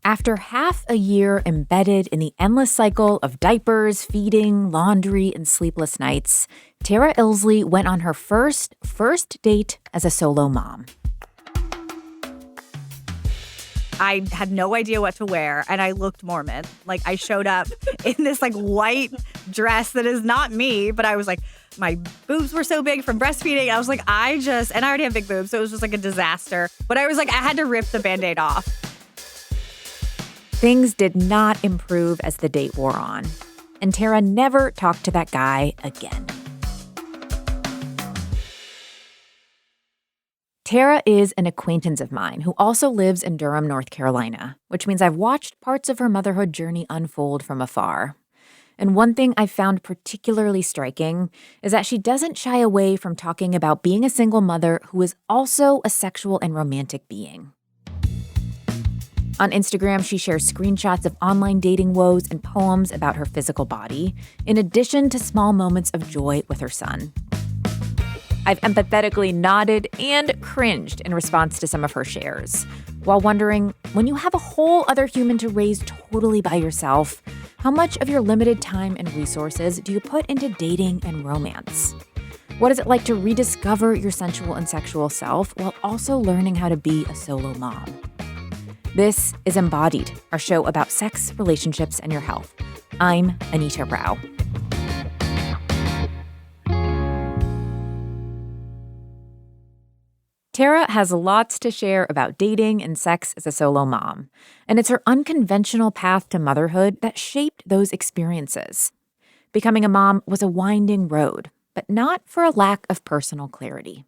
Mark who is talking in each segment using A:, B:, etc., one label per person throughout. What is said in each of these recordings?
A: After half a year embedded in the endless cycle of diapers, feeding, laundry, and sleepless nights, Tara Ilsley went on her first date as a solo mom.
B: I had no idea what to wear, and I looked Mormon. Like, I showed up in this, white dress that is not me, but I was like, my boobs were so big from breastfeeding. I was like, and I already have big boobs, so it was just a disaster. But I was like, I had to rip the Band-Aid off.
A: Things did not improve as the date wore on, and Tara never talked to that guy again. Tara is an acquaintance of mine who also lives in Durham, North Carolina, which means I've watched parts of her motherhood journey unfold from afar. And one thing I found particularly striking is that she doesn't shy away from talking about being a single mother who is also a sexual and romantic being. On Instagram, she shares screenshots of online dating woes and poems about her physical body, in addition to small moments of joy with her son. I've empathetically nodded and cringed in response to some of her shares, while wondering, when you have a whole other human to raise totally by yourself, how much of your limited time and resources do you put into dating and romance? What is it like to rediscover your sensual and sexual self while also learning how to be a solo mom? This is Embodied, our show about sex, relationships, and your health. I'm Anita Rao. Tara has lots to share about dating and sex as a solo mom, and it's her unconventional path to motherhood that shaped those experiences. Becoming a mom was a winding road, but not for a lack of personal clarity.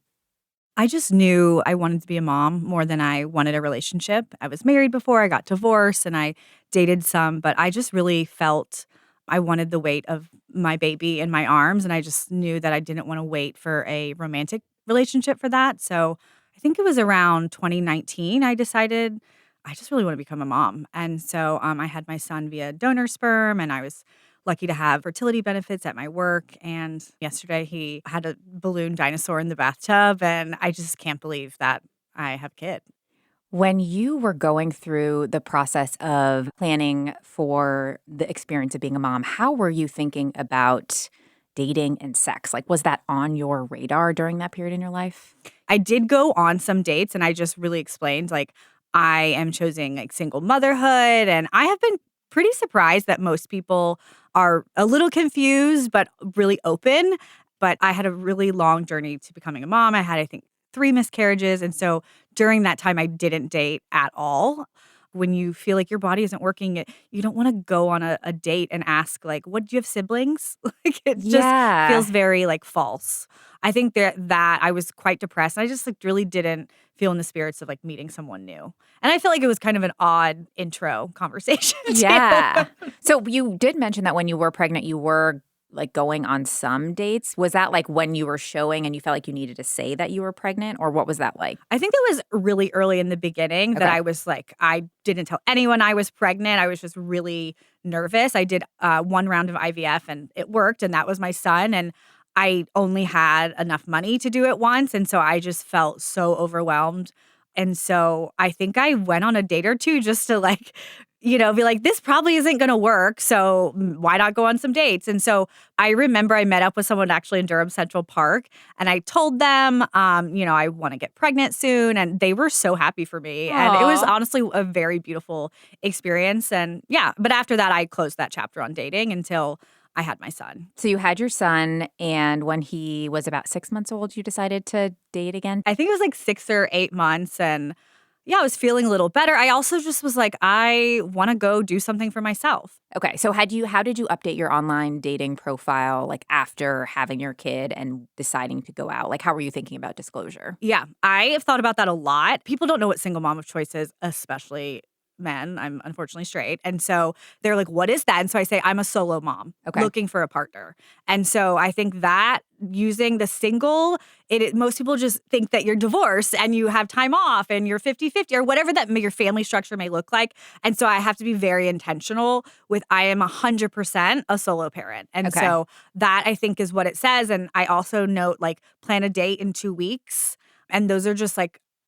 B: I just knew I wanted to be a mom more than I wanted a relationship. I was married before, I got divorced, and I dated some, but I just really felt I wanted the weight of my baby in my arms, and I just knew that I didn't want to wait for a romantic relationship for that. So I think it was around 2019 I decided I just really want to become a mom. And so I had my son via donor sperm, and I was lucky to have fertility benefits at my work. And yesterday he had a balloon dinosaur in the bathtub, and I just can't believe that I have a kid.
A: When you were going through the process of planning for the experience of being a mom, how were you thinking about dating and sex? Was that on your radar during that period in your life?
B: I did go on some dates, and I just really explained, I am choosing single motherhood. And I have been pretty surprised that most people are a little confused, but really open. But I had a really long journey to becoming a mom. I had, I think, 3 miscarriages. And so during that time, I didn't date at all. When you feel like your body isn't working, you don't want to go on a date and ask, what, do you have siblings? It just feels very, false. I think that I was quite depressed. I just, really didn't feel in the spirits of, meeting someone new. And I feel like it was kind of an odd intro conversation, too.
A: Yeah. So you did mention that when you were pregnant, you were going on some dates. Was that when you were showing and you felt like you needed to say that you were pregnant, or what was that like?
B: I think it was really early in the beginning that I was I didn't tell anyone I was pregnant. I was just really nervous. I did 1 round of IVF and it worked, and that was my son. And I only had enough money to do it once. And so I just felt so overwhelmed. And so I think I went on a date or two just to be like, this probably isn't going to work. So why not go on some dates? And so I remember I met up with someone actually in Durham Central Park, and I told them, I want to get pregnant soon. And they were so happy for me.
A: Aww.
B: And it was honestly a very beautiful experience. And yeah, but after that, I closed that chapter on dating until I had my son.
A: So you had your son, and when he was about 6 months old, you decided to date again?
B: I think it was 6 or 8 months. And yeah, I was feeling a little better. I also just was I want to go do something for myself.
A: Okay. So how did you update your online dating profile after having your kid and deciding to go out? How were you thinking about disclosure?
B: Yeah, I have thought about that a lot. People don't know what single mom of choice is, especially men. I'm unfortunately straight. And so they're like, what is that? And so I say, I'm a solo mom looking for a partner. And so I think that using the single, most people just think that you're divorced and you have time off and you're 50-50 or whatever that your family structure may look like. And so I have to be very intentional with I am 100% a solo parent. And so that I think is what it says. And I also note plan a date in 2 weeks. And those are just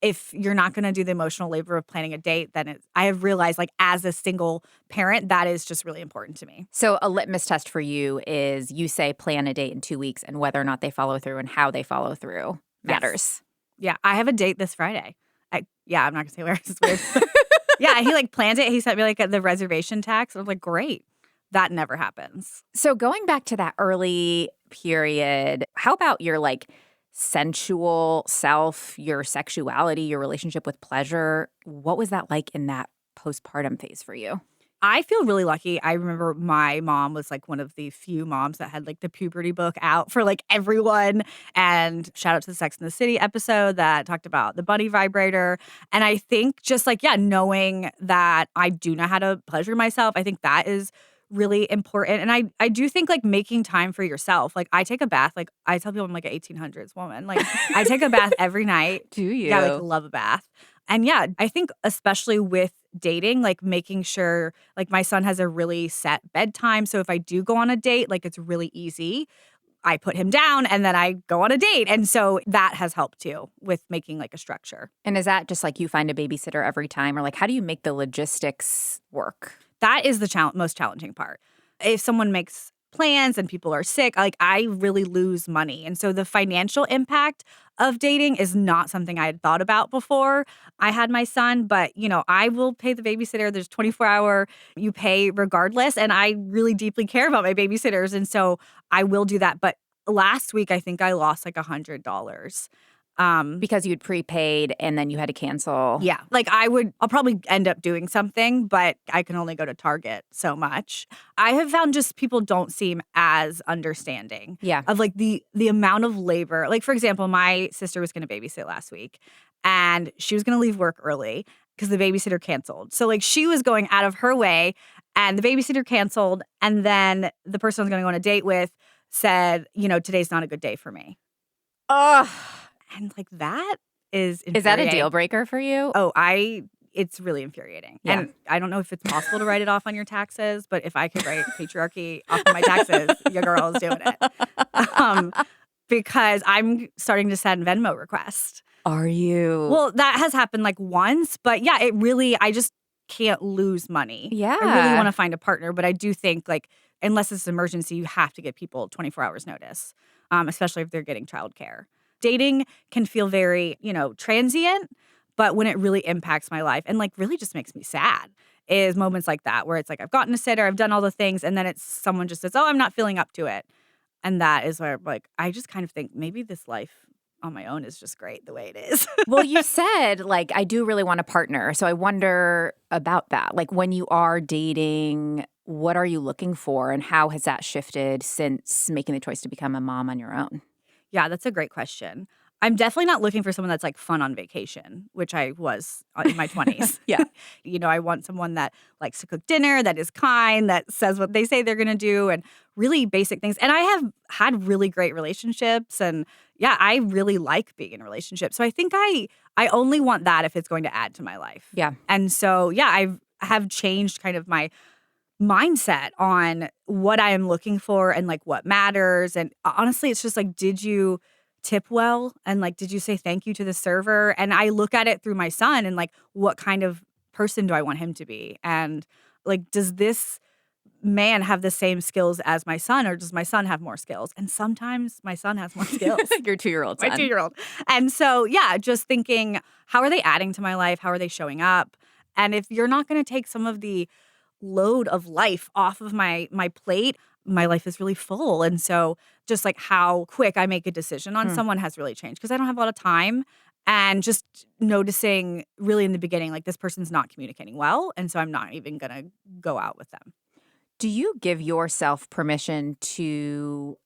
B: if you're not going to do the emotional labor of planning a date, then I have realized, like, as a single parent, that is just really important to me.
A: So a litmus test for you is you say plan a date in 2 weeks, and whether or not they follow through and how they follow through matters.
B: Yeah, I have a date this Friday. I'm not going to say where. It's weird. Yeah, he like planned it. He sent me like the reservation tax. I was like, great. That never happens.
A: So going back to that early period, how about your like sensual self, your sexuality, your relationship with pleasure? What was that like in that postpartum phase for you?
B: I feel really lucky. I remember my mom was like one of the few moms that had like the puberty book out for like everyone. And shout out to the Sex and the City episode that talked about the bunny vibrator. And I think just like, knowing that I do know how to pleasure myself, I think that is really important. And I do think like making time for yourself. Like I take a bath. Like I tell people I'm like an 1800s woman. Like I take a bath every night.
A: Do you?
B: Yeah, like love a bath. And yeah, I think especially with dating, like making sure like my son has a really set bedtime. So if I do go on a date, like it's really easy. I put him down and then I go on a date. And so that has helped too with making like a structure.
A: And is that just like you find a babysitter every time, or like how do you make the logistics work?
B: That is the most challenging part. If someone makes plans and people are sick, like I really lose money. And so the financial impact of dating is not something I had thought about before I had my son. But, I will pay the babysitter. There's 24-hour, you pay regardless. And I really deeply care about my babysitters. And so I will do that. But last week, I think I lost like $100.
A: Because you'd prepaid and then you had to cancel.
B: Yeah. Like I'll probably end up doing something, but I can only go to Target so much. I have found just people don't seem as understanding of like the amount of labor. Like, for example, my sister was going to babysit last week and she was going to leave work early because the babysitter canceled. So like she was going out of her way and the babysitter canceled. And then the person I was going to go on a date with said, today's not a good day for me.
A: Ugh.
B: And like that is infuriating.
A: Is that a deal breaker for you?
B: Oh, it's really infuriating. Yeah. And I don't know if it's possible to write it off on your taxes, but if I could write patriarchy off of my taxes, your girl is doing it. Because I'm starting to send Venmo requests.
A: Are you?
B: Well, that has happened like once, but yeah, I just can't lose money.
A: Yeah.
B: I really want to find a partner, but I do think like unless it's an emergency, you have to give people 24 hours notice, especially if they're getting childcare. Dating can feel very, transient, but when it really impacts my life and like really just makes me sad is moments like that where it's like I've gotten a sitter, I've done all the things, and then it's someone just says, oh, I'm not feeling up to it. And that is where like I just kind of think maybe this life on my own is just great the way it is.
A: Well, you said like I do really want a partner. So I wonder about that. Like when you are dating, what are you looking for and how has that shifted since making the choice to become a mom on your own?
B: Yeah, that's a great question. I'm definitely not looking for someone that's like fun on vacation, which I was in my 20s.
A: Yeah.
B: I want someone that likes to cook dinner, that is kind, that says what they say they're going to do, and really basic things. And I have had really great relationships. And yeah, I really like being in a relationship. So I think I only want that if it's going to add to my life.
A: Yeah.
B: And so, yeah, I have changed kind of my mindset on what I am looking for and like what matters. And honestly, it's just like, did you tip well? And like, did you say thank you to the server? And I look at it through my son and like, what kind of person do I want him to be? And like, does this man have the same skills as my son, or does my son have more skills? And sometimes my son has more skills.
A: Your 2-year-old son.
B: My 2-year-old. And so, yeah, just thinking, how are they adding to my life? How are they showing up? And if you're not going to take some of the load of life off of my plate, my life is really full. And so just like how quick I make a decision on someone has really changed because I don't have a lot of time. And just noticing really in the beginning, like this person's not communicating well. And so I'm not even going to go out with them.
A: Do you give yourself permission to,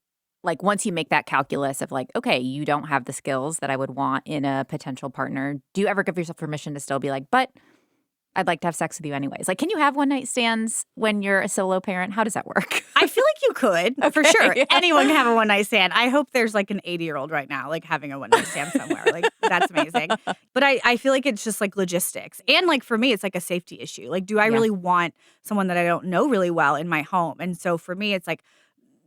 A: like, once you make that calculus of like, okay, you don't have the skills that I would want in a potential partner, do you ever give yourself permission to still be like, but I'd like to have sex with you anyways? Like, can you have one-night stands when you're a solo parent? How does that work?
B: I feel like you could, for sure.
A: Yeah.
B: Anyone can have a one-night stand. I hope there's like an 80-year-old right now, like having a one-night stand somewhere. Like, that's amazing. But I feel like it's just like logistics. And like for me, it's like a safety issue. Like, do I really want someone that I don't know really well in my home? And so for me, it's like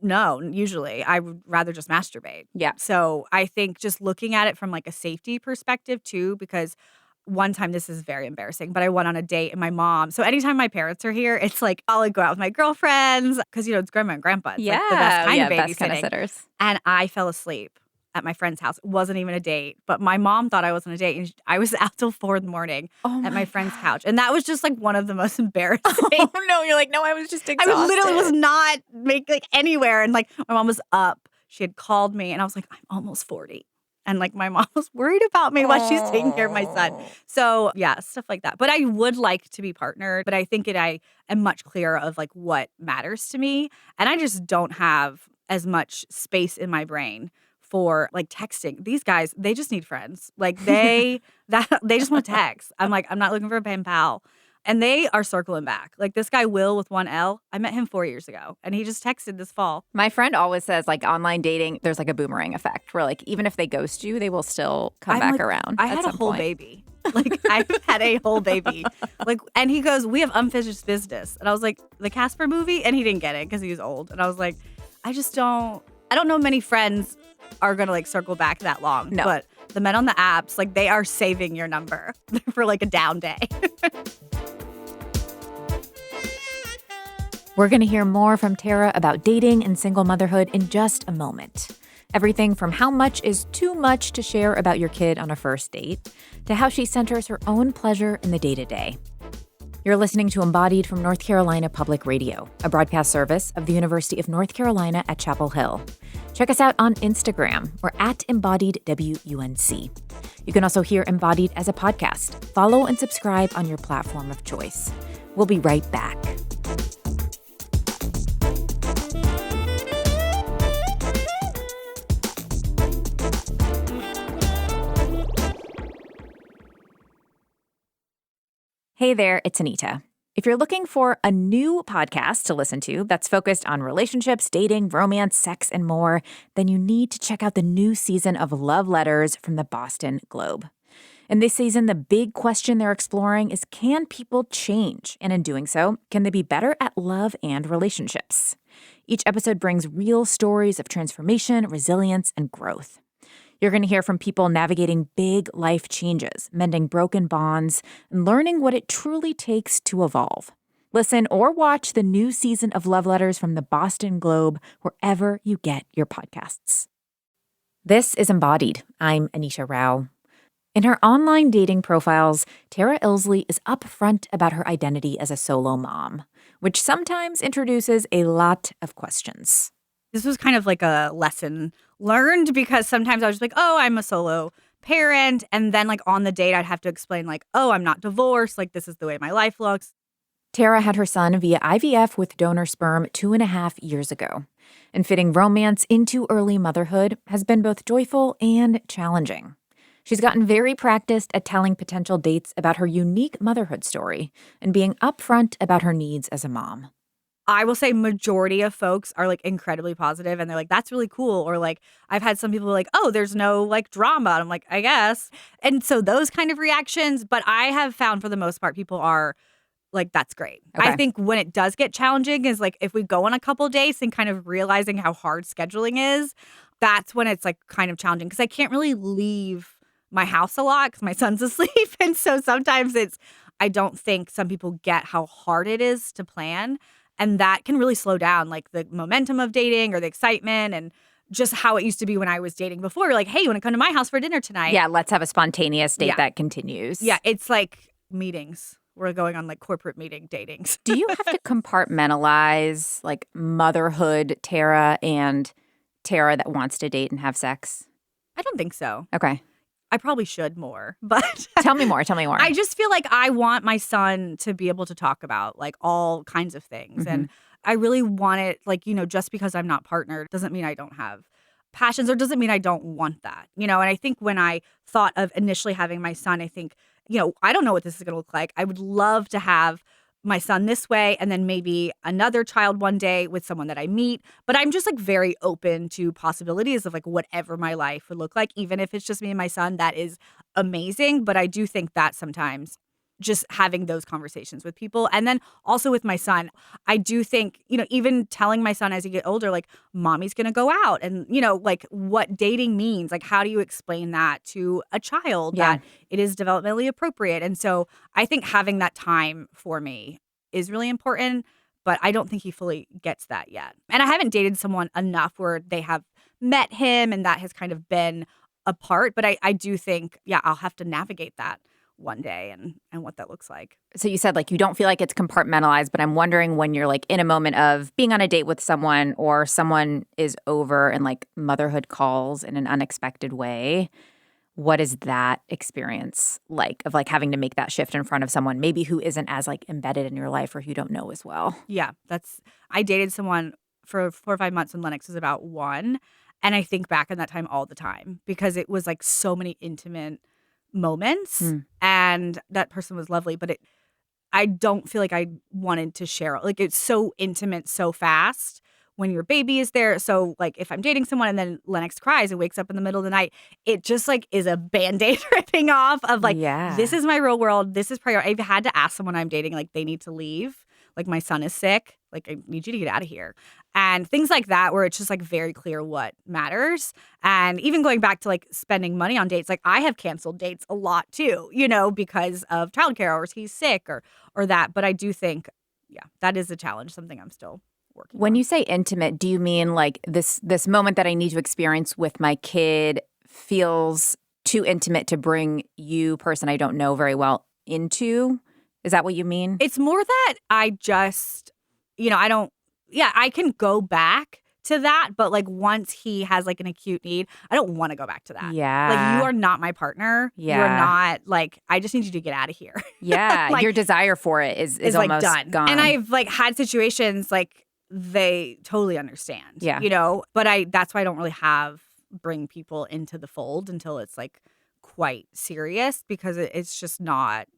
B: No, usually I would rather just masturbate.
A: Yeah.
B: So I think just looking at it from like a safety perspective too, because one time, this is very embarrassing, but I went on a date and my mom, so anytime my parents are here, it's like I'll like go out with my girlfriends because, it's grandma and grandpa. It's like the best kind of
A: best kind of
B: babysitting.
A: sitters.
B: And I fell asleep at my friend's house. It wasn't even a date, but my mom thought I was on a date and I was out till 4 a.m.
A: Oh
B: at my friend's
A: God.
B: couch. And that was just like one of the most embarrassing.
A: Oh no, you're like, no, I was just exhausted.
B: I literally was not like anywhere. And like my mom was up. She had called me and I was like, I'm almost 40. And like my mom was worried about me while she's taking care of my son. So yeah, stuff like that. But I would like to be partnered. But I think I am much clearer of like what matters to me. And I just don't have as much space in my brain for like texting. These guys, they just need friends. Like they just want to text. I'm like, I'm not looking for a pen pal. And they are circling back. Like this guy, Will, with one L, I met him 4 years ago. And he just texted this fall.
A: My friend always says, like, online dating, there's like a boomerang effect where, like, even if they ghost you, they will still come back around.
B: I had a whole baby. Like, I've had a whole baby. Like, and he goes, we have unfinished business. And I was like, the Casper movie? And he didn't get it because he was old. And I was like, I don't know many friends are going to like circle back that long.
A: No.
B: But the men on the apps, like, they are saving your number for like a down day.
A: We're going to hear more from Tara about dating and single motherhood in just a moment. Everything from how much is too much to share about your kid on a first date to how she centers her own pleasure in the day-to-day. You're listening to Embodied from North Carolina Public Radio, a broadcast service of the University of North Carolina at Chapel Hill. Check us out on Instagram. We're at EmbodiedWUNC. You can also hear Embodied as a podcast. Follow and subscribe on your platform of choice. We'll be right back. Hey there, it's Anita. If you're looking for a new podcast to listen to that's focused on relationships, dating, romance, sex, and more, then you need to check out the new season of Love Letters from the Boston Globe. In this season, the big question they're exploring is, can people change? And in doing so, can they be better at love and relationships? Each episode brings real stories of transformation, resilience, and growth. You're going to hear from people navigating big life changes, mending broken bonds, and learning what it truly takes to evolve. Listen or watch the new season of Love Letters from the Boston Globe wherever you get your podcasts. This is Embodied. I'm Anita Rao. In her online dating profiles, Tara Ilsley is upfront about her identity as a solo mom, which sometimes introduces a lot of questions.
B: This was kind of like a lesson learned because sometimes I was just like, oh, I'm a solo parent. And then like on the date, I'd have to explain like, oh, I'm not divorced. Like this is the way my life looks.
A: Tara had her son via IVF with donor sperm 2.5 years ago. And fitting romance into early motherhood has been both joyful and challenging. She's gotten very practiced at telling potential dates about her unique motherhood story and being upfront about her needs as a mom.
B: I will say majority of folks are like incredibly positive and they're like, that's really cool. Or like, I've had some people like, oh, there's no like drama. And I'm like, I guess. And so those kind of reactions, but I have found for the most part, people are like, that's great.
A: Okay.
B: I think when it does get challenging is like, if we go on a couple dates and kind of realizing how hard scheduling is, that's when it's like kind of challenging because I can't really leave my house a lot because my son's asleep. And so sometimes I don't think some people get how hard it is to plan. And that can really slow down like the momentum of dating or the excitement and just how it used to be when I was dating before. You're like, hey, you want to come to my house for dinner tonight?
A: Yeah, let's have a spontaneous date that continues.
B: Yeah, it's like meetings. We're going on like corporate meeting datings.
A: Do you have to compartmentalize like motherhood Tara and Tara that wants to date and have sex?
B: I don't think so.
A: Okay.
B: I probably should more, but
A: Tell me more.
B: I just feel like I want my son to be able to talk about like all kinds of things.
A: Mm-hmm.
B: And I really want it like, just because I'm not partnered doesn't mean I don't have passions or doesn't mean I don't want that, And I think when I thought of initially having my son, I think, I don't know what this is going to look like. I would love to have my son this way and then maybe another child one day with someone that I meet. But I'm just like very open to possibilities of like whatever my life would look like, even if it's just me and my son. That is amazing. But I do think that sometimes just having those conversations with people. And then also with my son, I do think, even telling my son as he get older, like, mommy's going to go out and, like what dating means, like, how do you explain that to a child
A: Yeah.
B: that it is developmentally appropriate? And so I think having that time for me is really important, but I don't think he fully gets that yet. And I haven't dated someone enough where they have met him and that has kind of been a part. But I do think, I'll have to navigate that one day and what that looks like.
A: So you said like you don't feel like it's compartmentalized, but I'm wondering when you're like in a moment of being on a date with someone or someone is over and like motherhood calls in an unexpected way, what is that experience like of like having to make that shift in front of someone maybe who isn't as like embedded in your life or who you don't know as well?
B: Yeah, I dated someone for 4 or 5 months when Lennox was about 1. And I think back on that time all the time because it was like so many intimate moments and that person was lovely, but I don't feel like I wanted to share. Like, it's so intimate so fast when your baby is there. So like if I'm dating someone and then Lennox cries and wakes up in the middle of the night, it just like is a Band-Aid ripping off of like, this is my real world. This is priority. I've had to ask someone I'm dating, like, they need to leave. Like, my son is sick. Like, I need you to get out of here. And things like that where it's just like very clear what matters. And even going back to like spending money on dates, like I have canceled dates a lot too, because of childcare or he's sick or that. But I do think, that is a challenge, something I'm still working
A: When
B: on.
A: you say intimate, do you mean like this moment that I need to experience with my kid feels too intimate to bring you, person I don't know very well, into? Is that what you mean?
B: It's more that I just, I can go back to that, but like once he has like an acute need, I don't want to go back to that.
A: Yeah.
B: Like, you are not my partner.
A: Yeah.
B: You are not, like, I just need you to get out of here.
A: Yeah.
B: Like,
A: your desire for it is
B: like
A: almost
B: done.
A: gone.
B: And I've like had situations like they totally understand.
A: Yeah.
B: But that's why I don't really bring people into the fold until it's like quite serious because it's just not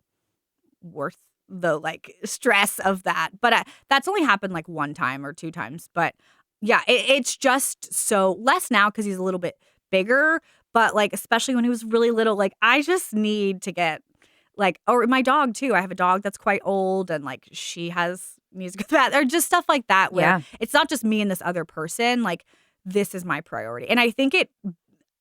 B: worth the like stress of that. But that's only happened like 1 time or 2 times. But yeah, it's just so less now because he's a little bit bigger. But like, especially when he was really little, like I just need to get like, or my dog too. I have a dog that's quite old and like she needs to go to the bathroom or just stuff like that where it's not just me and this other person. Like, this is my priority. And I think it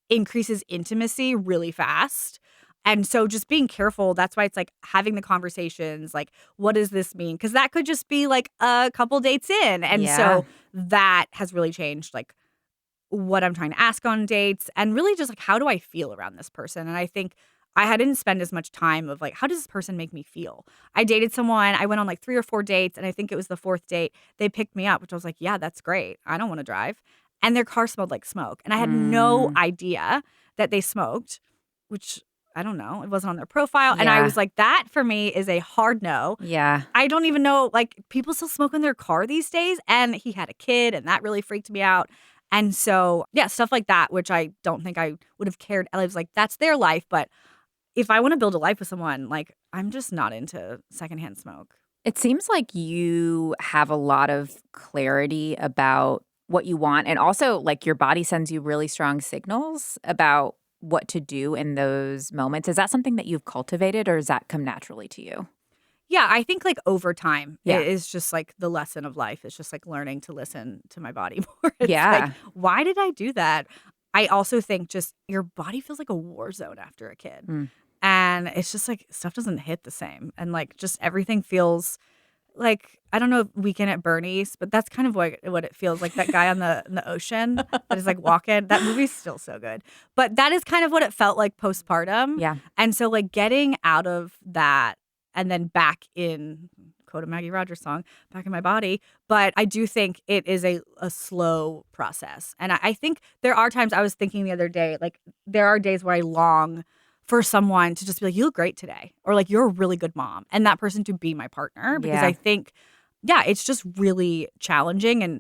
B: increases intimacy really fast. And so just being careful, that's why it's like having the conversations, like, what does this mean? Because that could just be like a couple dates in. And so that has really changed like what I'm trying to ask on dates and really just like, how do I feel around this person? And I think I didn't spend as much time of like, how does this person make me feel? I dated someone, I went on like 3 or 4 dates, and I think it was the 4th date, they picked me up, which I was like, yeah, that's great. I don't want to drive. And their car smelled like smoke. And I had no idea that they smoked, which I don't know. It wasn't on their profile. And I was like, that for me is a hard no.
A: Yeah.
B: I don't even know, like, people still smoke in their car these days. And he had a kid, and that really freaked me out. And so, stuff like that, which I don't think I would have cared. I was like, that's their life. But if I want to build a life with someone, like, I'm just not into secondhand smoke.
A: It seems like you have a lot of clarity about what you want. And also, like, your body sends you really strong signals about what to do in those moments. Is that something that you've cultivated, or does that come naturally to you?
B: Yeah, I think like over time, it is just like the lesson of life. It's just like learning to listen to my body more. It's like, why did I do that? I also think just your body feels like a war zone after a kid. And it's just like stuff doesn't hit the same. And like just everything feels like, I don't know, Weekend at Bernie's, but that's kind of what it feels like. That guy on the ocean that is like walking. That movie's still so good. But that is kind of what it felt like postpartum.
A: Yeah.
B: And so like getting out of that and then back in, quote a Maggie Rogers song, back in my body. But I do think it is a slow process. And I think there are times, I was thinking the other day, like there are days where I long for someone to just be like, you look great today. Or like, you're a really good mom. And that person to be my partner. Because I think, it's just really challenging. And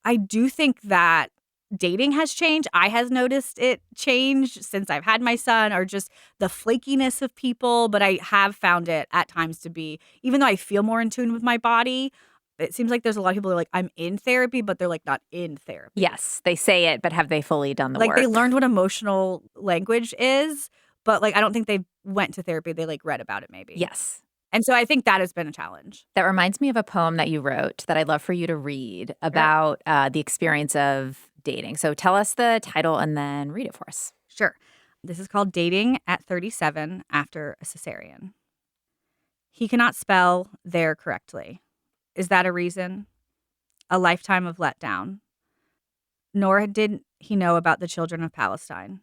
B: I do think that dating has changed. I have noticed it change since I've had my son, or just the flakiness of people. But I have found it at times to be, even though I feel more in tune with my body, it seems like there's a lot of people who are like, I'm in therapy, but they're like not in therapy.
A: Yes, they say it, but have they fully done the work?
B: Like they learned what emotional language is, but like I don't think they went to therapy. They like read about it maybe.
A: Yes.
B: And so I think that has been a challenge.
A: That reminds me of a poem that you wrote that I'd love for you to read about the experience of dating. So tell us the title and then read it for us.
B: Sure. This is called Dating at 37 After a Cesarean. He cannot spell there correctly. Is that a reason? A lifetime of letdown. Nor did he know about the children of Palestine.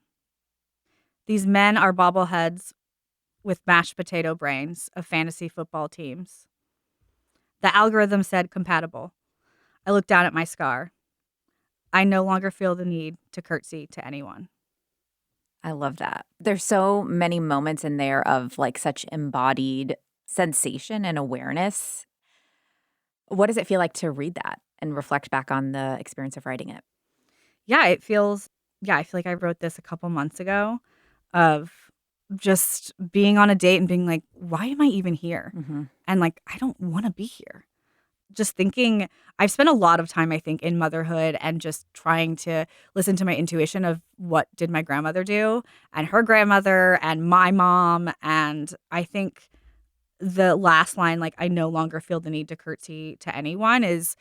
B: These men are bobbleheads with mashed potato brains of fantasy football teams. The algorithm said compatible. I looked down at my scar. I no longer feel the need to curtsy to anyone.
A: I love that. There's so many moments in there of like such embodied sensation and awareness. What does it feel like to read that and reflect back on the experience of writing it?
B: Yeah, I feel like I wrote this a couple months ago of just being on a date and being like, why am I even here?
A: Mm-hmm.
B: And like, I don't want to be here. Just thinking, I've spent a lot of time, I think, in motherhood and just trying to listen to my intuition of what did my grandmother do and her grandmother and my mom. And I think the last line, like, I no longer feel the need to curtsy to anyone, is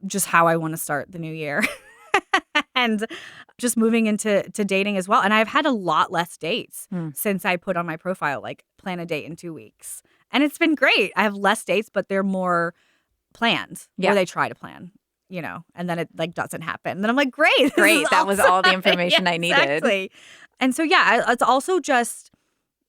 B: just how I want to start the new year. And just moving into dating as well. And I've had a lot less dates since I put on my profile, like, plan a date in 2 weeks. And it's been great. I have less dates, but they're more planned, or they try to plan, and then it like doesn't happen. And then I'm like, great.
A: That was all the information I needed.
B: Exactly. And so, it's also just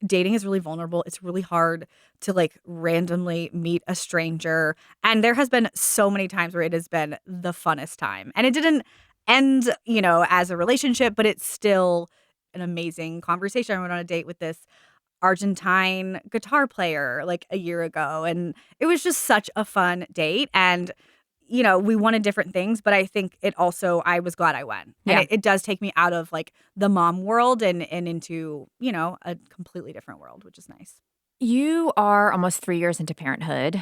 B: dating is really vulnerable. It's really hard to like randomly meet a stranger. And there has been so many times where it has been the funnest time. And it didn't end, as a relationship, but it's still an amazing conversation. I went on a date with this Argentine guitar player like a year ago, and it was just such a fun date. And we wanted different things, but I think I was glad I went. And it does take me out of like the mom world and into a completely different world, which is nice.
A: You are almost 3 years into parenthood.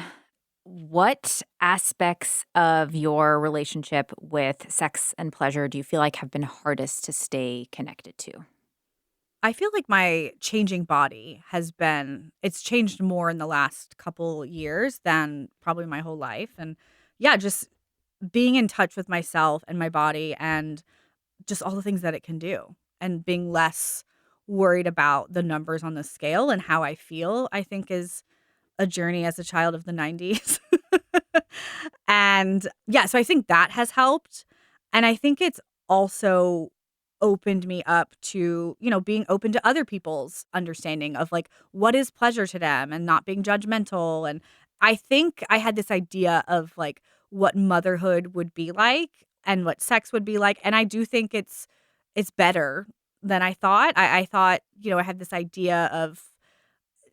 A: What aspects of your relationship with sex and pleasure do you feel like have been hardest to stay connected to?
B: I feel like my changing body it's changed more in the last couple years than probably my whole life. And just being in touch with myself and my body and just all the things that it can do and being less worried about the numbers on the scale and how I feel, I think is a journey as a child of the 90s. And so I think that has helped. And I think it's also opened me up to, being open to other people's understanding of like what is pleasure to them and not being judgmental. And I think I had this idea of like what motherhood would be like and what sex would be like. And I do think it's better than I thought. I thought, I had this idea of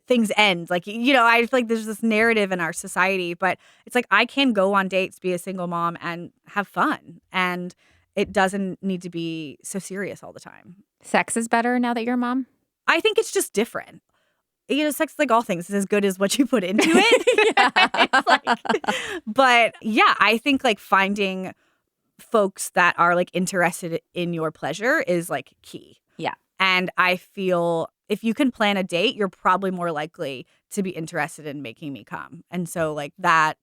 B: things end. Like, I feel like there's this narrative in our society, but it's like I can go on dates, be a single mom and have fun. And it doesn't need to be so serious all the time.
A: Sex is better now that you're a mom?
B: I think it's just different. Sex is like all things. It's as good as what you put into it. But I think like finding folks that are like interested in your pleasure is like key.
A: Yeah.
B: And I feel if you can plan a date, you're probably more likely to be interested in making me come. And so like that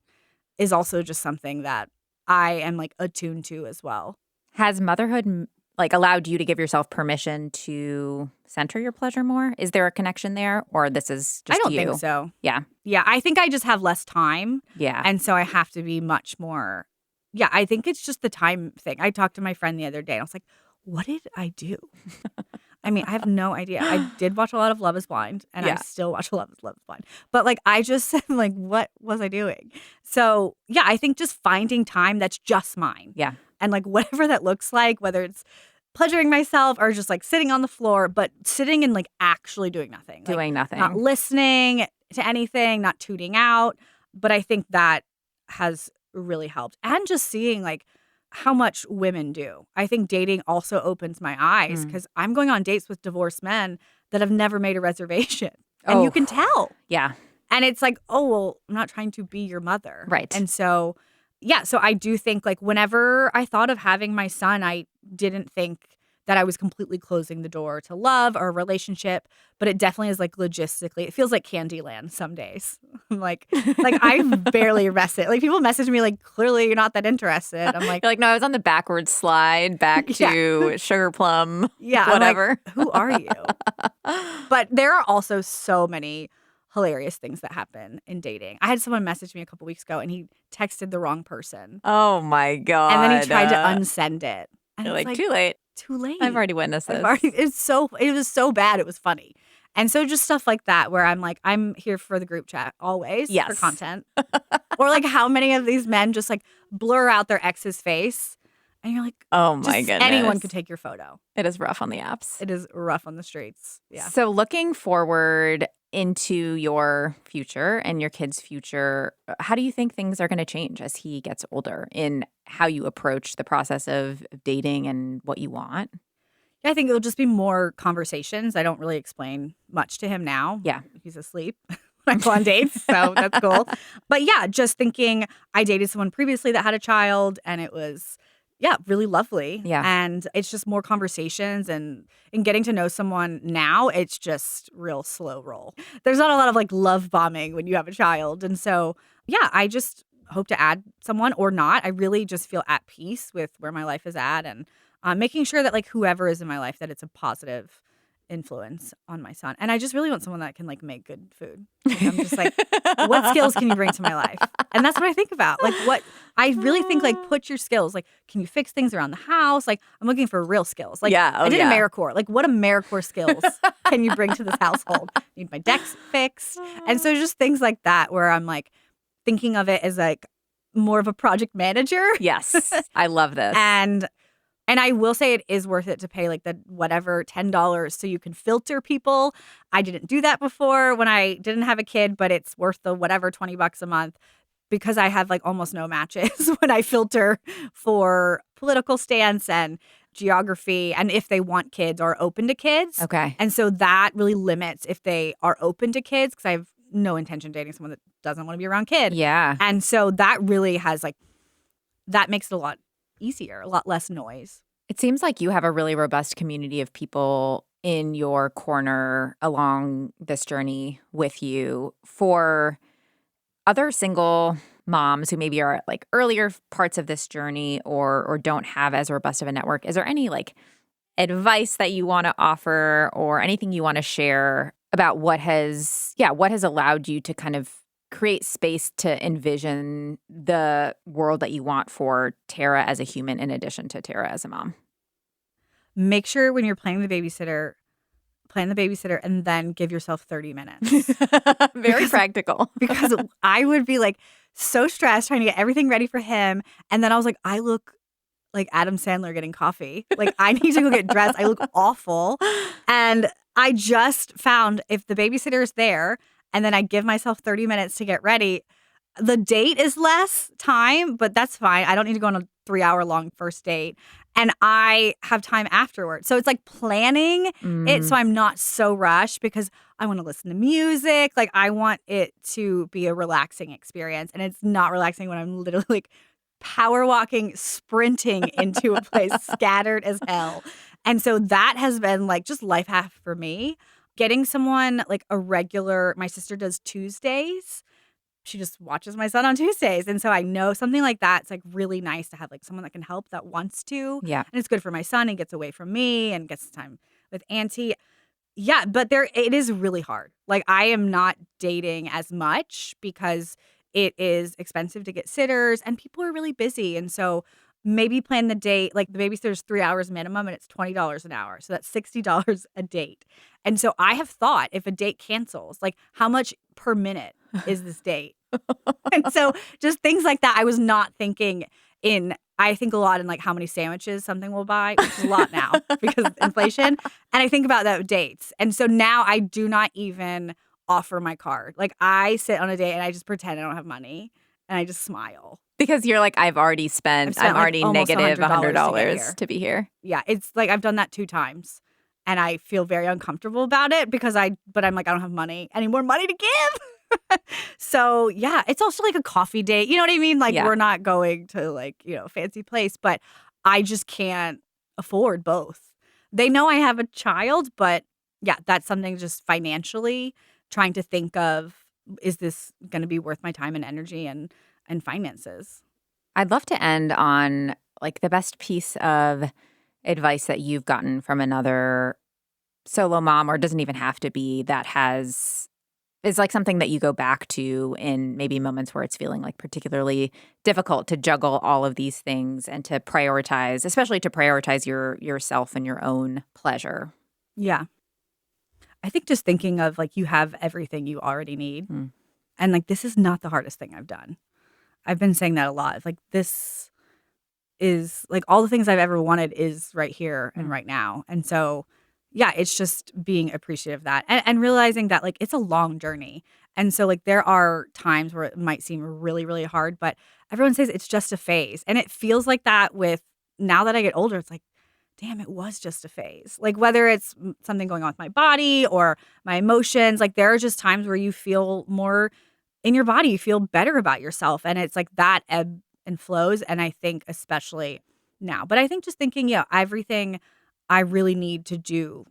B: is also just something that I am like attuned to as well.
A: Has motherhood like allowed you to give yourself permission to center your pleasure more? Is there a connection there, or this is just you?
B: I don't think so.
A: Yeah.
B: Yeah, I think I just have less time.
A: Yeah.
B: And so I have to be much more. Yeah, I think it's just the time thing. I talked to my friend the other day and I was like, what did I do? I mean, I have no idea. I did watch a lot of Love is Blind and I still watch a lot of Love is Blind. But like, I just said, like, what was I doing? So I think just finding time that's just mine.
A: Yeah.
B: And like whatever that looks like, whether it's pleasuring myself or just like sitting on the floor, but sitting and like actually doing nothing.
A: Doing nothing.
B: Not listening to anything, not tuning out. But I think that has really helped. And just seeing like how much women do. I think dating also opens my eyes because I'm going on dates with divorced men that have never made a reservation. And you can tell.
A: Yeah.
B: And it's like, oh, well, I'm not trying to be your mother.
A: Right.
B: And so, so I do think like whenever I thought of having my son, I didn't think that I was completely closing the door to love or a relationship, but it definitely is like logistically, it feels like Candyland some days. I'm like I barely rested. Like people message me like, clearly you're not that interested. I'm like,
A: You're like, no, I was on the backwards slide back to Sugar Plum,
B: yeah,
A: whatever.
B: I'm like, who are you? But there are also so many hilarious things that happen in dating. I had someone message me a couple weeks ago and he texted the wrong person.
A: Oh my God.
B: And then he tried to unsend it. And
A: You're
B: it's
A: like, too late.
B: Too late.
A: I've already witnessed this.
B: It was so bad. It was funny. And so just stuff like that where I'm like, I'm here for the group chat always for content. Or like how many of these men just like blur out their ex's face. And you're like,
A: oh my goodness.
B: Anyone could take your photo.
A: It is rough on the apps.
B: It is rough on the streets. Yeah.
A: So looking forward into your future and your kid's future, how do you think things are going to change as he gets older in how you approach the process of dating and what you want?
B: Yeah, I think it'll just be more conversations. I don't really explain much to him now.
A: Yeah.
B: He's asleep when I go on dates, so that's cool. But yeah, just thinking I dated someone previously that had a child and it was, really lovely.
A: Yeah.
B: And it's just more conversations and in getting to know someone now, it's just real slow roll. There's not a lot of like love bombing when you have a child. And so, I just hope to add someone or not. I really just feel at peace with where my life is at and making sure that like whoever is in my life, that it's a positive influence on my son. And I just really want someone that can like make good food. Like, I'm just like, what skills can you bring to my life? And that's what I think about. Like what I really think like put your skills, like can you fix things around the house? Like I'm looking for real skills. Like I did AmeriCorps. Like what AmeriCorps skills can you bring to this household? I need my decks fixed. And so just things like that where I'm like thinking of it as like more of a project manager.
A: Yes. I love this.
B: And I will say it is worth it to pay like the whatever $10 so you can filter people. I didn't do that before when I didn't have a kid, but it's worth the whatever $20 a month because I have like almost no matches when I filter for political stance and geography and if they want kids or open to kids.
A: Okay.
B: And so that really limits if they are open to kids because I have no intention dating someone that doesn't want to be around kids.
A: Yeah.
B: And so that really has like, that makes it a lot easier, a lot less noise.
A: It seems like you have a really robust community of people in your corner along this journey with you. For other single moms who maybe are at like earlier parts of this journey or don't have as robust of a network, is there any like advice that you want to offer or anything you want to share about what has allowed you to kind of create space to envision the world that you want for Tara as a human in addition to Tara as a mom?
B: Make sure when you're plan the babysitter and then give yourself 30 minutes.
A: Very practical.
B: Because I would be like so stressed trying to get everything ready for him. And then I was like, I look like Adam Sandler getting coffee. Like I need to go get dressed. I look awful. And I just found if the babysitter is there and then I give myself 30 minutes to get ready, the date is less time, but that's fine. I don't need to go on a 3-hour-long first date. And I have time afterwards. So it's like planning it so I'm not so rushed because I want to listen to music. Like I want it to be a relaxing experience. And it's not relaxing when I'm literally like power walking, sprinting into a place scattered as hell. And so that has been like just life hack for me. Getting someone like a regular, my sister does Tuesdays. She just watches my son on Tuesdays. And so I know something like that. It's like really nice to have like someone that can help that wants to.
A: Yeah.
B: And it's good for my son. He gets away from me and gets time with Auntie. Yeah, but it is really hard. Like I am not dating as much because it is expensive to get sitters and people are really busy. And so maybe plan the date, like the babysitter's 3 hours minimum and it's $20 an hour. So that's $60 a date. And so I have thought if a date cancels, like how much per minute is this date? And so just things like that. I was not thinking I think a lot in like how many sandwiches something will buy, which is a lot now because of inflation. And I think about that with dates. And so now I do not even offer my card. Like I sit on a date and I just pretend I don't have money and I just smile. Because
A: you're like, I'm already
B: like
A: negative
B: $100
A: to be here.
B: Yeah, it's like I've done that 2 times. And I feel very uncomfortable about it because I'm like, I don't have any more money to give. So yeah, it's also like a coffee date. You know what I mean? Like we're not going to like, a fancy place, but I just can't afford both. they know I have a child, but yeah, that's something just financially trying to think of, is this going to be worth my time and energy and finances?
A: I'd love to end on like the best piece of advice that you've gotten from another solo mom, or it doesn't even have to be, that has is like something that you go back to in maybe moments where it's feeling like particularly difficult to juggle all of these things and to prioritize, especially to prioritize yourself and your own pleasure.
B: Yeah. I think just thinking of like you have everything you already need.
A: Mm.
B: And like this is not the hardest thing I've done. I've been saying that a lot. Like this is like all the things I've ever wanted is right here and
A: Mm.
B: right now. And so, yeah, it's just being appreciative of that and realizing that like it's a long journey. And so, like, there are times where it might seem really, really hard, but everyone says it's just a phase. And it feels like that with now that I get older, it's like, damn, it was just a phase. Like, whether it's something going on with my body or my emotions, like, there are just times where you feel more in your body, you feel better about yourself. And it's like that ebb and flows. And I think especially now, but I think just thinking, yeah, everything I really need to do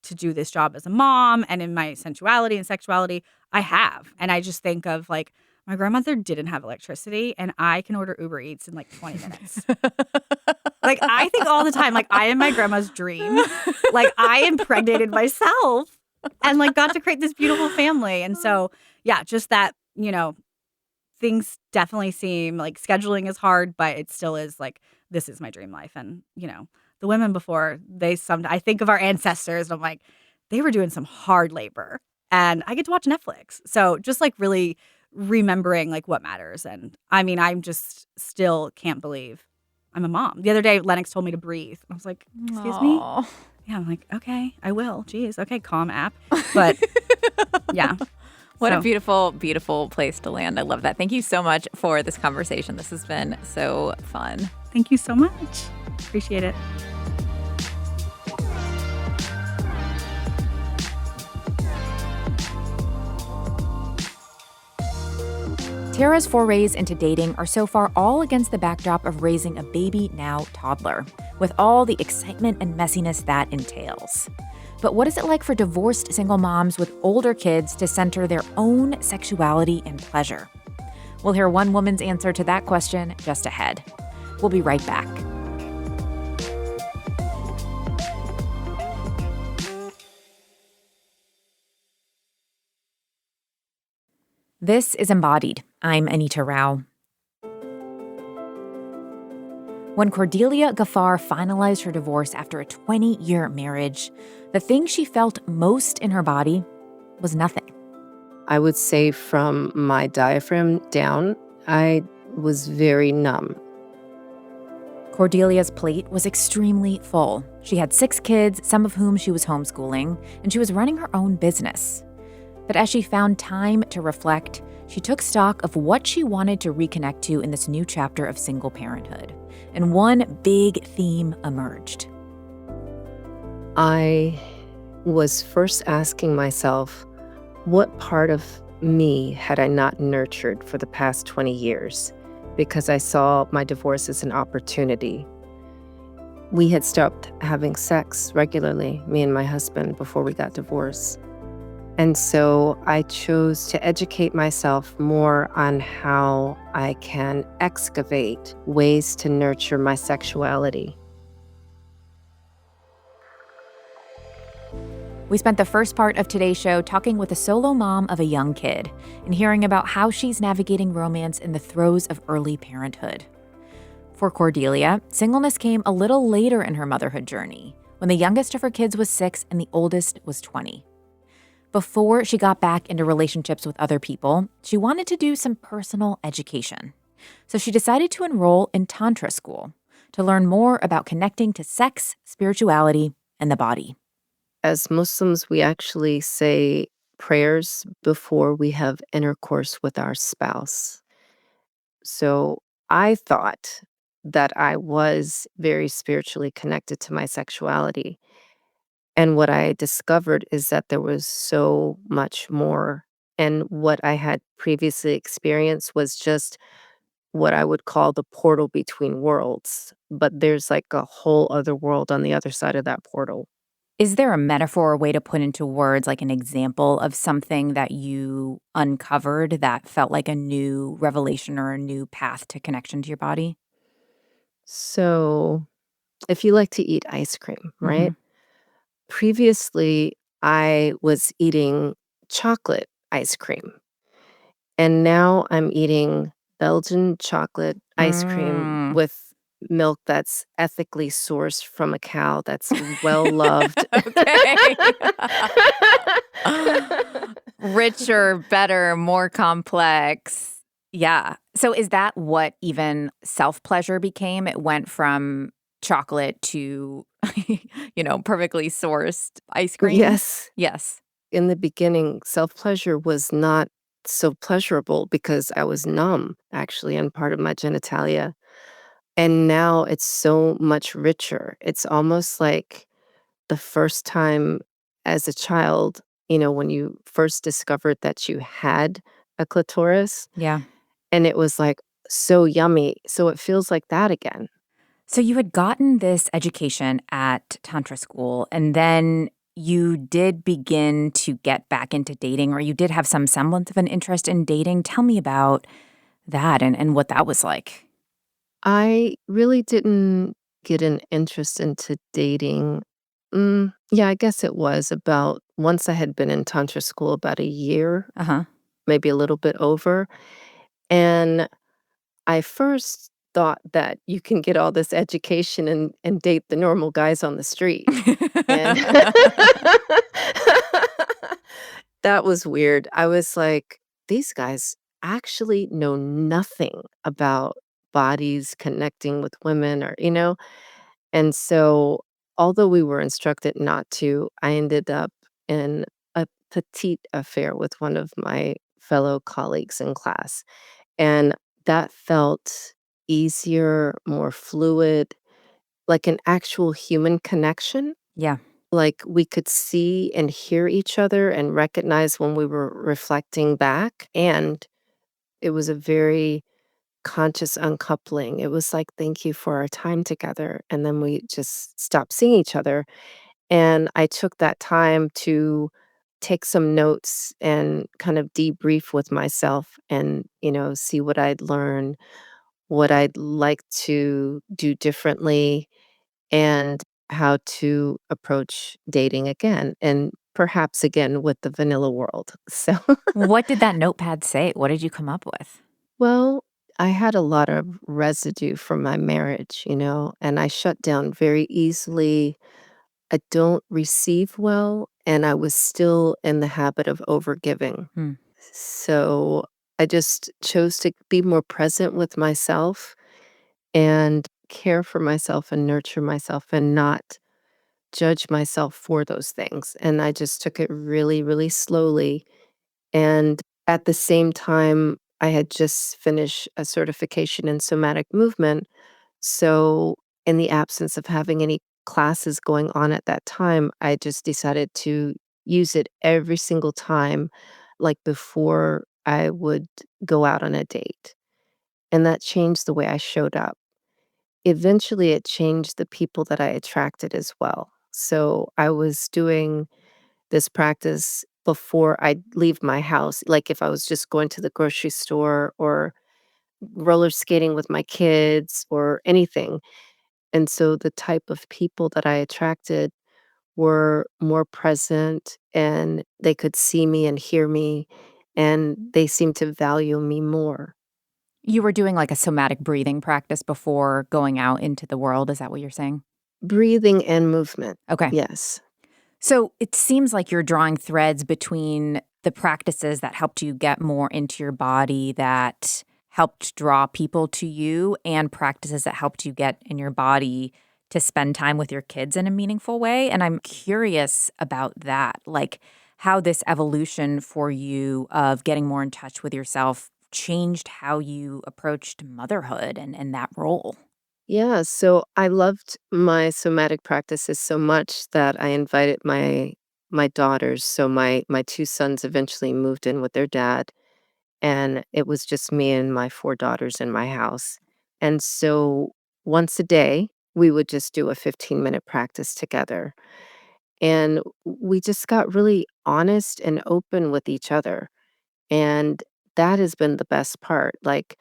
B: this job as a mom and in my sensuality and sexuality, I have. And I just think of like my grandmother didn't have electricity and I can order Uber Eats in like 20 minutes. Like I think all the time, like I am my grandma's dream. Like I impregnated myself and like got to create this beautiful family. And so, yeah, just that, things definitely seem like scheduling is hard, but it still is like, this is my dream life. And, the women before I think of our ancestors and I'm like, they were doing some hard labor and I get to watch Netflix. So just like really remembering like what matters. And I mean, I'm just still can't believe I'm a mom. The other day, Lennox told me to breathe. I was like, excuse me?
A: Aw.
B: Yeah, I'm like, okay, I will. Jeez. Okay, calm app. But yeah.
A: What a
B: So,
A: beautiful, beautiful place to land. I love that. Thank you so much for this conversation. This has been so fun.
B: thank you so much. Appreciate it.
A: Tara's forays into dating are so far all against the backdrop of raising a baby, now toddler, with all the excitement and messiness that entails. But what is it like for divorced single moms with older kids to center their own sexuality and pleasure? We'll hear one woman's answer to that question just ahead. We'll be right back. This is Embodied. I'm Anita Rao. When Cordelia Gaffar finalized her divorce after a 20-year marriage, the thing she felt most in her body was nothing.
C: I would say from my diaphragm down, I was very numb.
A: Cordelia's plate was extremely full. She had 6 kids, some of whom she was homeschooling, and she was running her own business. But as she found time to reflect, she took stock of what she wanted to reconnect to in this new chapter of single parenthood. And one big theme emerged.
C: I was first asking myself, what part of me had I not nurtured for the past 20 years? Because I saw my divorce as an opportunity. We had stopped having sex regularly, me and my husband, before we got divorced. And so I chose to educate myself more on how I can excavate ways to nurture my sexuality.
A: We spent the first part of today's show talking with a solo mom of a young kid and hearing about how she's navigating romance in the throes of early parenthood. For Cordelia, singleness came a little later in her motherhood journey, when the youngest of her kids was 6 and the oldest was 20. Before she got back into relationships with other people, she wanted to do some personal education. So she decided to enroll in Tantra school to learn more about connecting to sex, spirituality, and the body.
C: As Muslims, we actually say prayers before we have intercourse with our spouse. So I thought that I was very spiritually connected to my sexuality. And what I discovered is that there was so much more. And what I had previously experienced was just what I would call the portal between worlds. But there's like a whole other world on the other side of that portal.
A: Is there a metaphor or way to put into words, like an example of something that you uncovered that felt like a new revelation or a new path to connection to your body?
C: So, if you like to eat ice cream, right?
A: Mhm.
C: Previously, I was eating chocolate ice cream, and now I'm eating Belgian chocolate ice cream
A: Mm.
C: with milk that's ethically sourced from a cow that's well loved.
A: Okay. Richer, better, more complex. Yeah. So is that what even self-pleasure became? It went from chocolate to, perfectly sourced ice cream?
C: Yes.
A: Yes.
C: In the beginning, self-pleasure was not so pleasurable because I was numb, actually, in part of my genitalia. And now it's so much richer. It's almost like the first time as a child, when you first discovered that you had a clitoris,
A: Yeah.
C: and it was, like, so yummy. So it feels like that again.
A: So you had gotten this education at tantra school, and then you did begin to get back into dating, or you did have some semblance of an interest in dating. Tell me about that and what that was like.
C: I really didn't get an interest into dating. Yeah, I guess it was about once I had been in tantra school about a year,
A: Uh-huh.
C: maybe a little bit over, and I first thought that you can get all this education and date the normal guys on the street, and that was weird. I was like, "These guys actually know nothing about bodies connecting with women or." And so, although we were instructed not to, I ended up in a petite affair with one of my fellow colleagues in class. And that felt easier, more fluid, like an actual human connection.
A: Yeah.
C: Like we could see and hear each other and recognize when we were reflecting back. And it was a very conscious uncoupling. It was like, "Thank you for our time together," and then we just stopped seeing each other, and I took that time to take some notes and kind of debrief with myself and, see what I'd learned, what I'd like to do differently, and how to approach dating again, and perhaps again with the vanilla world. So
A: What did that notepad say? What did you come up with?
C: well, I had a lot of residue from my marriage, and I shut down very easily. I don't receive well, and I was still in the habit of overgiving.
A: Hmm.
C: So I just chose to be more present with myself and care for myself and nurture myself and not judge myself for those things. And I just took it really, really slowly. And at the same time, I had just finished a certification in somatic movement. So, in the absence of having any classes going on at that time, I just decided to use it every single time, like before I would go out on a date. And that changed the way I showed up. Eventually, it changed the people that I attracted as well. So, I was doing this practice before I'd leave my house. Like if I was just going to the grocery store or roller skating with my kids or anything. And so the type of people that I attracted were more present and they could see me and hear me and they seemed to value me more.
A: You were doing like a somatic breathing practice before going out into the world. Is that what you're saying?
C: Breathing and movement.
A: Okay.
C: Yes.
A: So it seems like you're drawing threads between the practices that helped you get more into your body, that helped draw people to you, and practices that helped you get in your body to spend time with your kids in a meaningful way. And I'm curious about that, like how this evolution for you of getting more in touch with yourself changed how you approached motherhood and that role.
C: Yeah, so I loved my somatic practices so much that I invited my daughters. So my two sons eventually moved in with their dad, and it was just me and my four daughters in my house. And so once a day, we would just do a 15-minute practice together. And we just got really honest and open with each other. And that has been the best part. Like,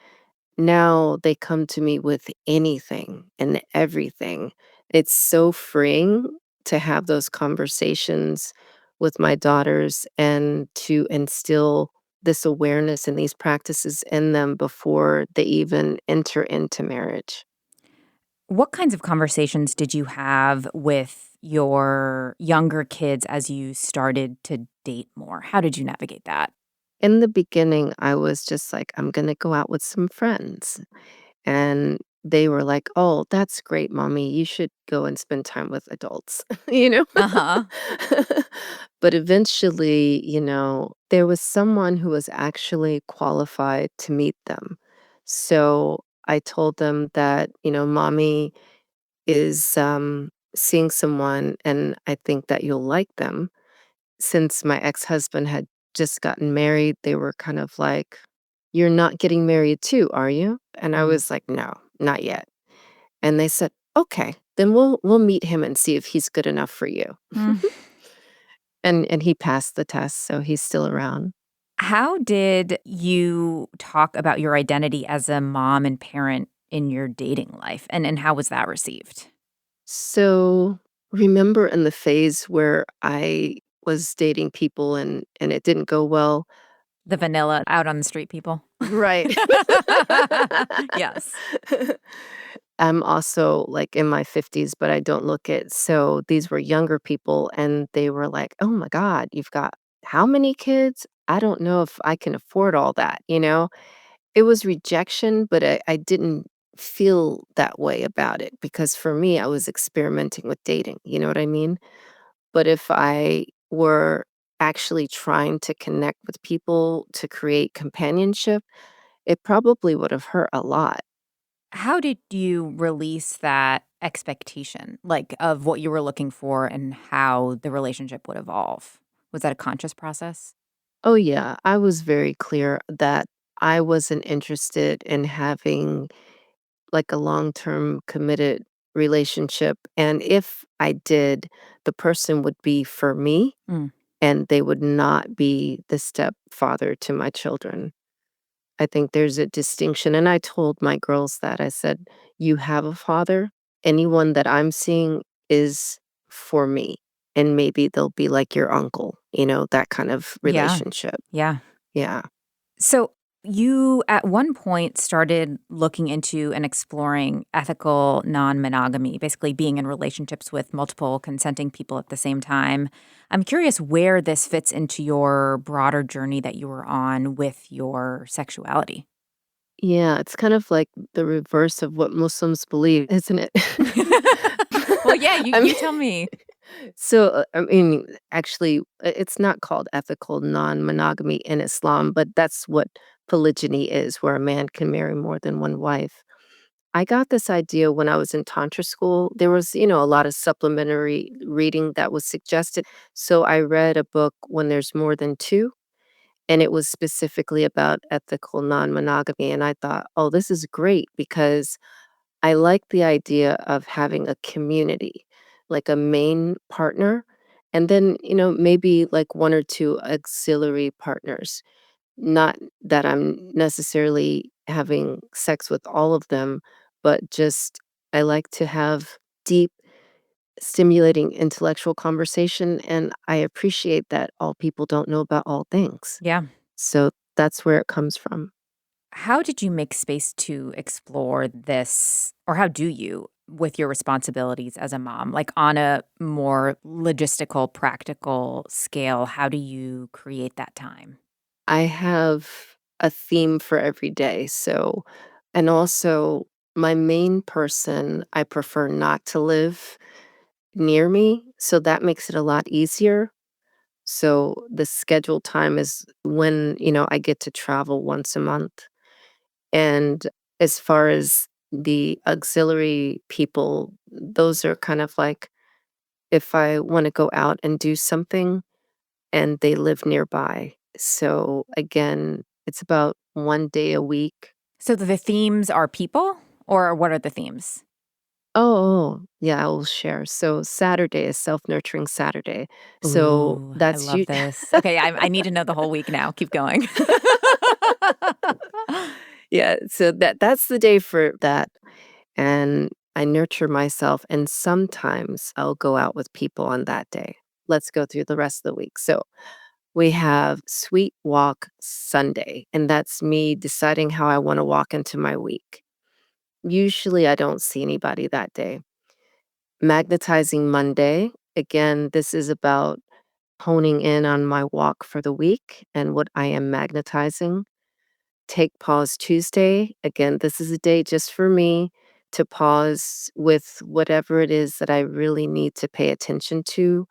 C: now they come to me with anything and everything. It's so freeing to have those conversations with my daughters and to instill this awareness and these practices in them before they even enter into marriage.
A: What kinds of conversations did you have with your younger kids as you started to date more? How did you navigate that?
C: In the beginning, I was just like, I'm going to go out with some friends. And they were like, "Oh, that's great, mommy. You should go and spend time with adults," you know?
A: Uh-huh.
C: But eventually, there was someone who was actually qualified to meet them. So I told them that, mommy is seeing someone and I think that you'll like them. Since my ex-husband had just gotten married, they were kind of like, "You're not getting married too, are you?" And I
A: Mm.
C: was like, "No, not yet." And they said, "Okay, then we'll meet him and see if he's good enough for you."
A: Mm.
C: And he passed the test, so he's still around.
A: How did you talk about your identity as a mom and parent in your dating life? And how was that received?
C: So, remember in the phase where I was dating people and it didn't go well?
A: The vanilla out on the street people?
C: Right.
A: Yes.
C: I'm also, like, in my 50s, but I don't look it. So these were younger people, and they were like, "Oh my god, you've got how many kids? I don't know if I can afford all that," you know? It was rejection, but I didn't feel that way about it because for me, I was experimenting with dating, you know what I mean? But if I were actually trying to connect with people to create companionship, it probably would have hurt a lot.
A: How did you release that expectation, like, of what you were looking for and how the relationship would evolve? Was that a conscious process?
C: Oh, yeah, I was very clear that I wasn't interested in having, like, a long-term committed relationship, and if I did, the person would be for me,
A: Mm.
C: and they would not be the stepfather to my children. I think there's a distinction, and I told my girls that. I said, "You have a father. Anyone that I'm seeing is for me, and maybe they'll be like your uncle," that kind of
A: Yeah.
C: relationship.
A: Yeah.
C: Yeah.
A: So you at one point started looking into and exploring ethical non-monogamy, basically being in relationships with multiple consenting people at the same time. I'm curious where this fits into your broader journey that you were on with your sexuality.
C: Yeah, it's kind of like the reverse of what Muslims believe, isn't it?
A: Well, yeah, you
C: I
A: you
C: mean
A: tell me.
C: actually, it's not called ethical non-monogamy in Islam, but that's what polygyny is, where a man can marry more than one wife. I got this idea when I was in tantra school. There was, a lot of supplementary reading that was suggested. So I read a book, When There's More Than Two, and it was specifically about ethical non-monogamy. And I thought, oh, this is great because I like the idea of having a community, like a main partner, and then, maybe like one or two auxiliary partners. Not that I'm necessarily having sex with all of them, but just I like to have deep, stimulating intellectual conversation, and I appreciate that all people don't know about all things.
A: Yeah.
C: So that's where it comes from.
A: How did you make space to explore this, or how do you with your responsibilities as a mom? Like on a more logistical, practical scale, how do you create that time?
C: I have a theme for every day. So, and also my main person, I prefer not to live near me. So that makes it a lot easier. So the scheduled time is when, I get to travel once a month. And as far as the auxiliary people, those are kind of like if I want to go out and do something and they live nearby. So again, it's about 1 day a week.
A: So the themes are people, or what are the themes?
C: Yeah, I will share. So Saturday is self-nurturing Saturday. So
A: Ooh, I
C: that's
A: love
C: you.
A: this. Okay, I need to know the whole week now. Keep going.
C: Yeah, so that's the day for that, and I nurture myself, and sometimes I'll go out with people on that day. Let's go through the rest of the week. So we have Sweet Walk Sunday, and that's me deciding how I wanna walk into my week. Usually, I don't see anybody that day. Magnetizing Monday, again, this is about honing in on my walk for the week and what I am magnetizing. Take pause Tuesday, again, this is a day just for me to pause with whatever it is that I really need to pay attention to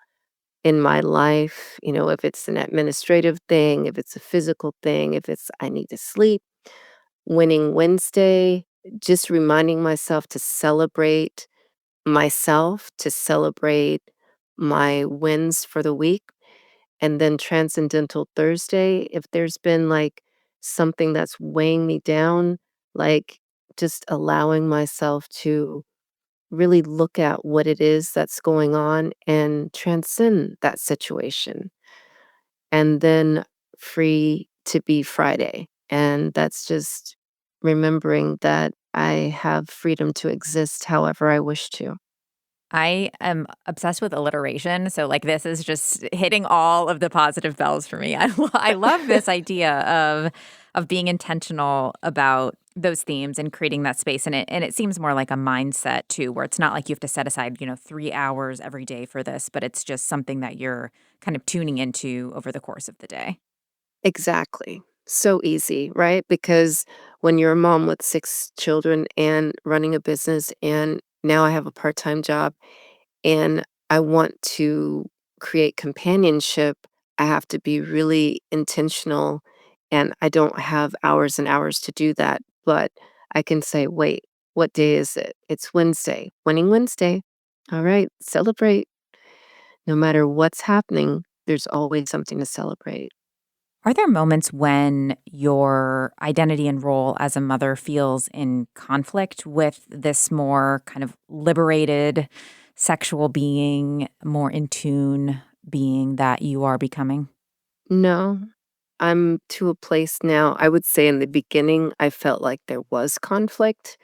C: in my life. If it's an administrative thing, if it's a physical thing, if it's I need to sleep. Winning Wednesday, just reminding myself to celebrate myself, to celebrate my wins for the week. And then Transcendental Thursday, if there's been like something that's weighing me down, like just allowing myself to really look at what it is that's going on and transcend that situation. And then free to be Friday. And that's just remembering that I have freedom to exist however I wish to.
A: I am obsessed with alliteration, so, like, this is just hitting all of the positive bells for me. I love this idea of being intentional about those themes and creating that space, and it seems more like a mindset too, where it's not like you have to set aside, 3 hours every day for this, but it's just something that you're kind of tuning into over the course of the day.
C: Exactly. So easy, right? Because when you're a mom with 6 children and running a business, and now I have a part-time job, and I want to create companionship, I have to be really intentional, and I don't have hours and hours to do that, but I can say, "Wait, what day is it? It's Wednesday. Winning Wednesday. Alright, celebrate." No matter what's happening, there's always something to celebrate.
A: Are there moments when your identity and role as a mother feels in conflict with this more kind of liberated sexual being, more in tune being that you are becoming?
C: No. I'm to a place now, I would say in the beginning, I felt like there was conflict.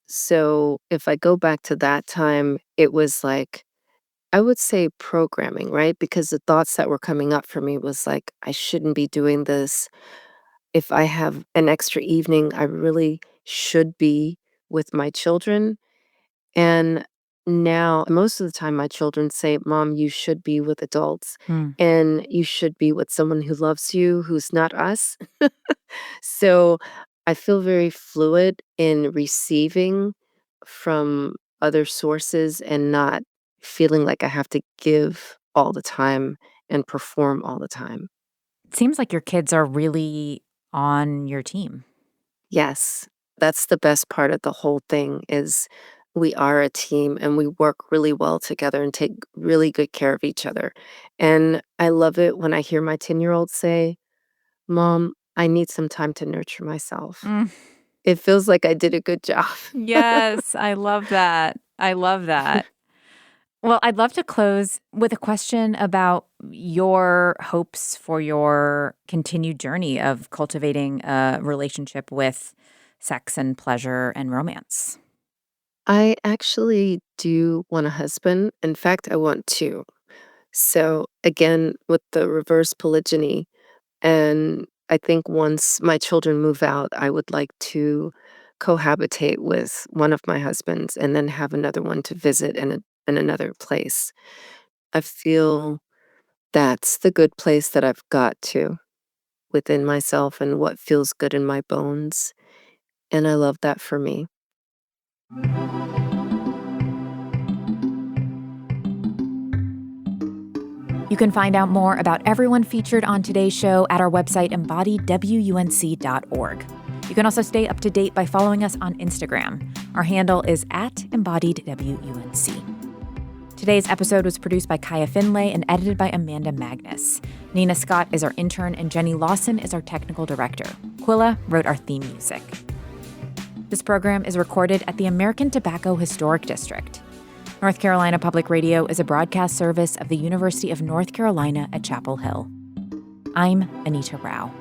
C: So if I go back to that time, it was like, I would say programming, right? Because the thoughts that were coming up for me was like, I shouldn't be doing this. If I have an extra evening, I really should be with my children. And now, most of the time, my children say, Mom, you should be with adults
A: Hmm.
C: and you should be with someone who loves you, who's not us. So I feel very fluid in receiving from other sources and not feeling like I have to give all the time and perform all the time.
A: It seems like your kids are really on your team.
C: Yes, that's the best part of the whole thing is we are a team and we work really well together and take really good care of each other. And I love it when I hear my 10-year-old say, "Mom, I need some time to nurture myself."
A: Mm,
C: It feels like I did a good job.
A: yes, I love that. I love that. Well, I'd love to close with a question about your hopes for your continued journey of cultivating a relationship with sex and pleasure and romance.
C: I actually do want a husband. In fact, I want 2. So, again, with the reverse polygyny, and I think once my children move out, I would like to cohabitate with one of my husbands and then have another one to visit in another place. I feel that's the good place that I've got to within myself and what feels good in my bones, and I love that for me.
A: You can find out more about everyone featured on today's show at our website, embodiedwunc.org. You can also stay up to date by following us on Instagram. Our handle is at embodiedwunc. Today's episode was produced by Kaya Finlay and edited by Amanda Magnus. Nina Scott is our intern, and Jenny Lawson is our technical director. Quilla wrote our theme music. This program is recorded at the American Tobacco Historic District. North Carolina Public Radio is a broadcast service of the University of North Carolina at Chapel Hill. I'm Anita Rao.